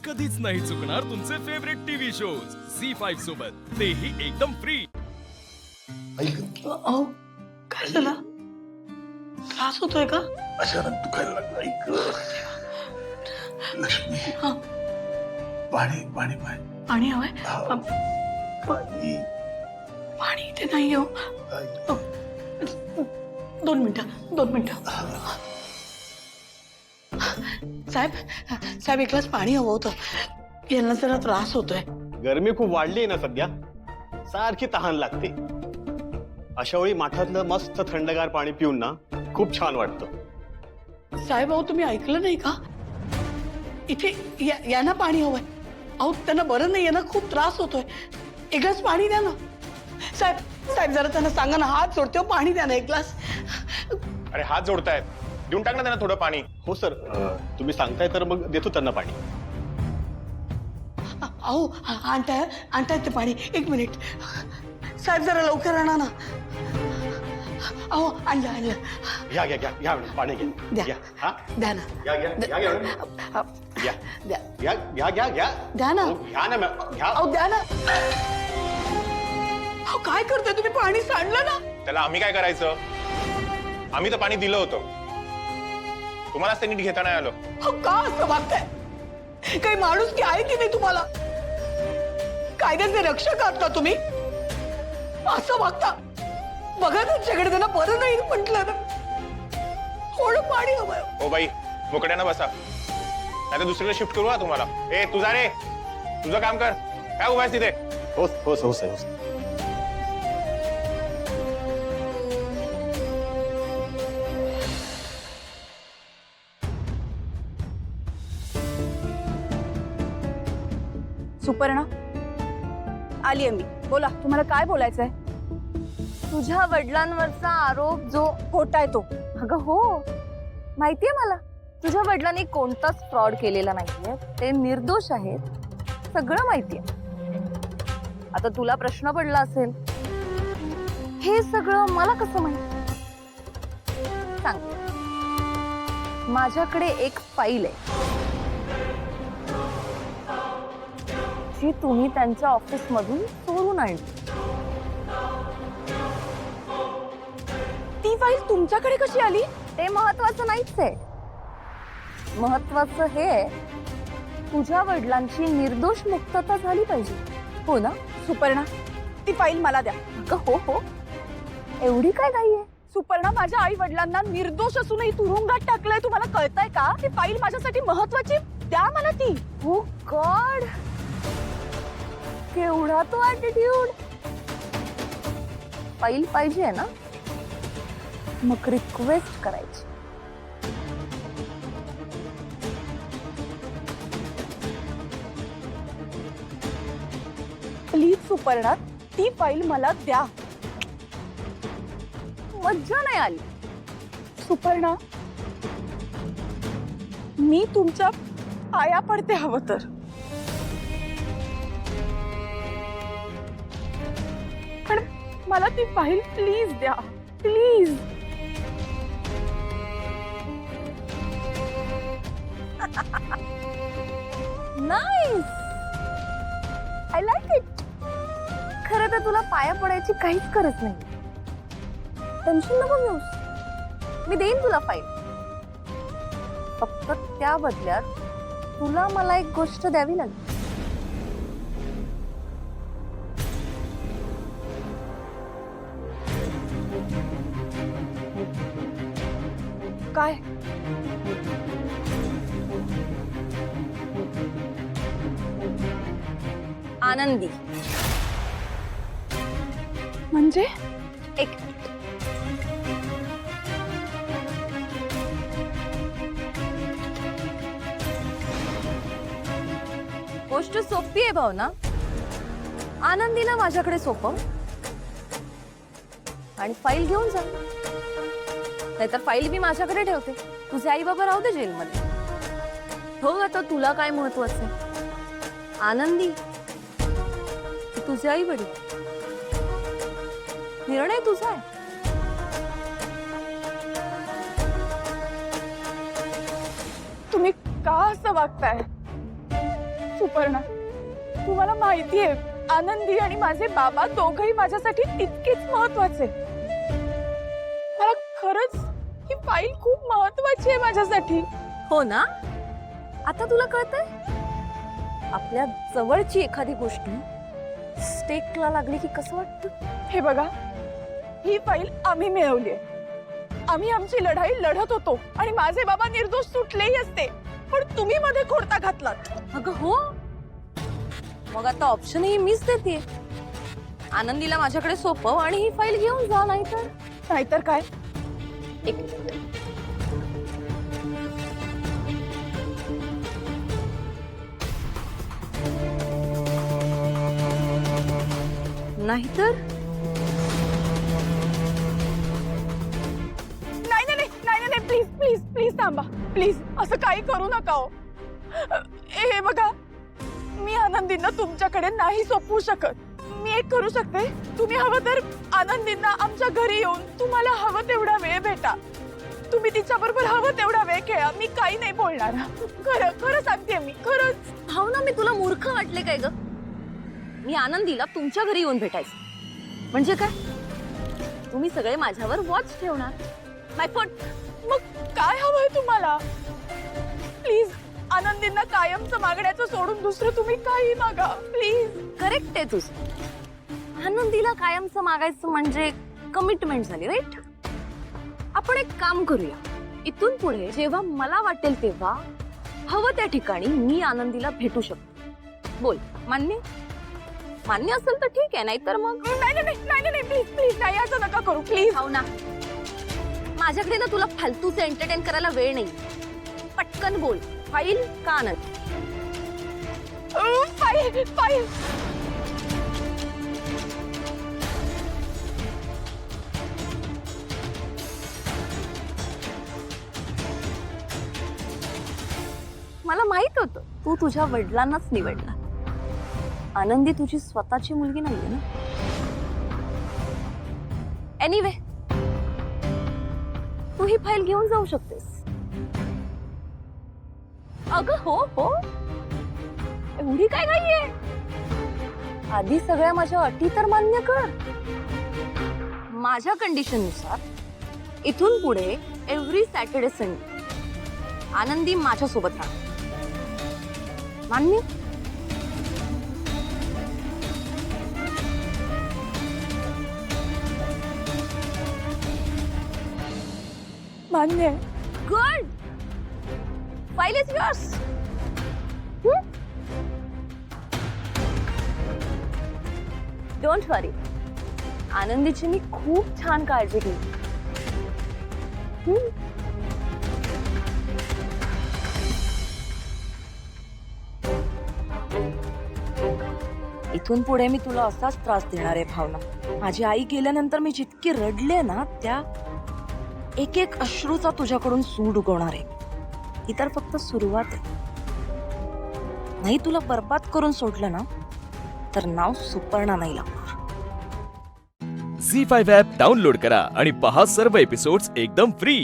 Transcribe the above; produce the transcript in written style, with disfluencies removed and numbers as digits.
कधीच नाही चुकणार तुमचे फेवरेट टीव्ही शोज झी5 सोबत, तेही एकदम फ्री। ऐक अहो काय झालं? त्रास होतोय का? अचानक दुखायला लागलं. ऐक लक्ष्मी, हा, पाणी पाणी पाणी पाणी हवंय? हा. पाणी पाणी इथे नाही हो. ऐक. 2 मिनिटं. साहेब साहेब एक ग्लास पाणी हवं होतं, यांना जरा त्रास होतोय. गरमी खूप वाढली आहे ना सध्या, सारखी तहान लागते. अशा वेळी माठातलं मस्त थंडगार पाणी पिऊन ना खूप छान वाटतं. साहेब अहो तुम्ही ऐकलं नाही का? इथे यांना पाणी हवंय. अहो त्यांना बरं नाही, यांना खूप त्रास होतोय. एक ग्लास पाणी द्या ना साहेब. साहेब जरा त्यांना सांगा ना, हात जोडते हो, पाणी द्या ना एक ग्लास. अरे हात जोडतायत, देऊन टाक ना त्यांना थोडं पाणी. हो सर, तुम्ही सांगताय तर मग देतो त्यांना पाणी. अहो आणताय ते पाणी. 1 मिनिट साहेब, जरा लवकर आणा ना. अहो आणलं. घ्या घ्या घ्या घ्या मॅडम, पाणी द्या. घ्या. हा द्या ना. घ्या घ्या घ्या घ्या मॅडम. घ्या द्या घ्या घ्या घ्या घ्या द्या ना. हो, घ्या ना मॅडम, घ्या. अहो द्या ना. अहो काय करताय तुम्ही? पाणी सांडलं ना. त्याला आम्ही काय करायचं? आम्ही तर पाणी दिलं होतं, तुम्हालाच ते नीट घेता नाही आलं. अहो का असं वागताय? काही माणूस की आहे की नाही तुम्हाला? कायद्याचे रक्षक आहात ना तुम्ही? असं वागता? बघा त्यांच्याकडे, त्यांना बरं नाही म्हटलं ना. थोडं पाणी हवंय. हो बाई, मोकड्यानं बसा, नाही तर दुसरीकडे शिफ्ट करू ना तुम्हाला. ए तुझा रे, तुझं काम कर. काय उभा आहेस तिथे? हो हो हो सर, हो सर. सुपर्णा, आली मी. बोला, तुम्हाला काय बोलायचंय? तुझ्या वडिलांवरचा आरोप जो खोटा आहे तो. अगं हो, माहितीये मला. तुझ्या वडिलांनी कोणताच फ्रॉड केलेला नाहीये, ते निर्दोष आहेत, सगळं माहितीये. आता तुला प्रश्न पडला असेल, हे सगळं मला कसं माहिती? सांग. माझ्याकडे एक फाईल आहे जी तुम्ही त्यांच्या ऑफिस मधून चोरून आणली. ती फाईल तुमच्याकडे कशी आली? ते महत्वाचं नाहीच आहे. महत्वाचं हे आहे, तुझ्या वडिलांची निर्दोष मुक्तता झाली पाहिजे. हो ना सुपर्णा? ती फाईल मला द्या. हो हो, एवढी काय घाई आहे? सुपर्णा, माझ्या आई वडिलांना निर्दोष असूनही तुरुंगात टाकलंय. तुम्हाला कळतंय का? ती फाईल माझ्यासाठी महत्वाची. द्या मला ती. हो गॉड, केवढा तो ॲटिट्यूड. फाईल पाहिजे ना, मग रिक्वेस्ट करायची. प्लीज सुपर्णा, ती फाईल मला द्या. मज्जा नाही आली. सुपर्णा, मी तुमच्या पाया पडते हवं तर. पण मला ती फाईल प्लीज द्या, please. Nice, I like it. खरं तर तुला पाया पडायची काहीच गरज नाही. टेन्शन नको घेऊस, मी देईन तुला फाईल. फक्त त्या बदल्यात तुला मला एक गोष्ट द्यावी लागेल. काय? आनंदी. म्हणजे? एक मिनिट. गोष्ट सोपी आहे भावना. आनंदीला माझ्याकडे सोपव आणि फाईल घेऊन जा. नाहीतर फाईल मी माझ्याकडे ठेवते. तुझे आई बाबा राहू दे जेलमध्ये. हो, आता तुला काय महत्वाचं? आनंदी, तुझे आई वडील. निर्णय तुझा आहे. तुम्ही का असं वागताय? सुपर्णा, तुम्हाला माहितीये आनंदी आणि माझे बाबा दोघही माझ्यासाठी तितकेच महत्वाचे. मला खरंच ही फाईल खूप महत्वाची आहे माझ्यासाठी. हो ना, आता तुला कळतंय? आपल्या जवळची एखादी गोष्ट स्टेकला लागली की कसं वाटतं. हे बघा, ही फाईल आम्ही मिळवलीये. आम्ही आमची लढाई लढत होतो आणि माझे बाबा निर्दोष सुटलेही असते, पण तुम्ही मध्ये खोडता घातलात. अगं हो, मग आता ऑप्शनही मीच देते. आनंदीला माझ्याकडे सोपव आणि ही फाईल घेऊन जा. नाहीतर काय. एक मिनिट. नाहीतर नाही, प्लीज प्लीज प्लीज थांबा. प्लीज असं काही करू नका हो. हे बघा, मी आनंदींना तुमच्याकडे नाही सोपवू शकत. मी एक करू शकते, तुम्ही हवं तर आनंदींना आमच्या घरी येऊन तुम्हाला हवं तेवढा वेळ भेटा. तुम्ही तिच्या बरोबर हवं तेवढा वेळ खेळा. मी काही नाही बोलणार. खरं खरं सांगते मी, खरंच. भावना, मी तुला मूर्ख वाटले काय ग? मी आनंदीला तुमच्या घरी येऊन भेटायचं म्हणजे काय? तुम्ही सगळे माझ्यावर वॉच ठेवणार. मग काय हवंय तुम्हाला? प्लीज आनंदींना कायमचं मागण्याचं सोडून दुसरं तुम्ही काही मागा प्लीज. करेक्ट आहे तुझं. आनंदीला कायमचं मागायचं म्हणजे कमिटमेंट झाली, राईट? आपण एक काम करूया, इथून पुढे जेव्हा मला वाटेल तेव्हा हवं त्या ठिकाणी मी आनंदीला भेटू शकतो. बोल, मान्य? मान्य असेल तर ठीक आहे, नाहीतर मग नाही प्लीज प्लीज नाही, असं नका करू प्लीज. हो ना, माझ्याकडे ना तुला फालतूचं एंटरटेन करायला वेळ नाही. पटकन बोल, फाईल का आनंद? फाईल. मला माहित होतं तू तुझ्या वडिलांनाच निवडला. आनंदी तुझी स्वतःची मुलगी नाहीये ना. एनिवे, तू ही फाईल घेऊन जाऊ शकतेस. अगं हो, एवढी काय घाई आहे? आधी सगळ्या माझ्या अटी तर मान्य कर. माझ्या कंडिशननुसार इथून पुढे एव्हरी सॅटर्डे संडे आनंदी माझ्या सोबत राहा. मान्य? मान्य. Good. File is yours. Don't worry, आनंदीची मी खूप छान काळजी घेईन. इथून पुढे मी तुला असाच त्रास देणार आहे भावना. माझी आई गेल्यानंतर मी जितकी रडले ना, त्या एक एक अश्रूचा तुझ्याकडून सूड उगवणार आहे. ही तर फक्त सुरुवात आहे. नाही तुला बर्बाद करून सोडलं ना, तर नाव सुपर्णा नाही लागणार. झी5 ॲप डाउनलोड करा आणि पहा सर्व एपिसोड्स एकदम फ्री.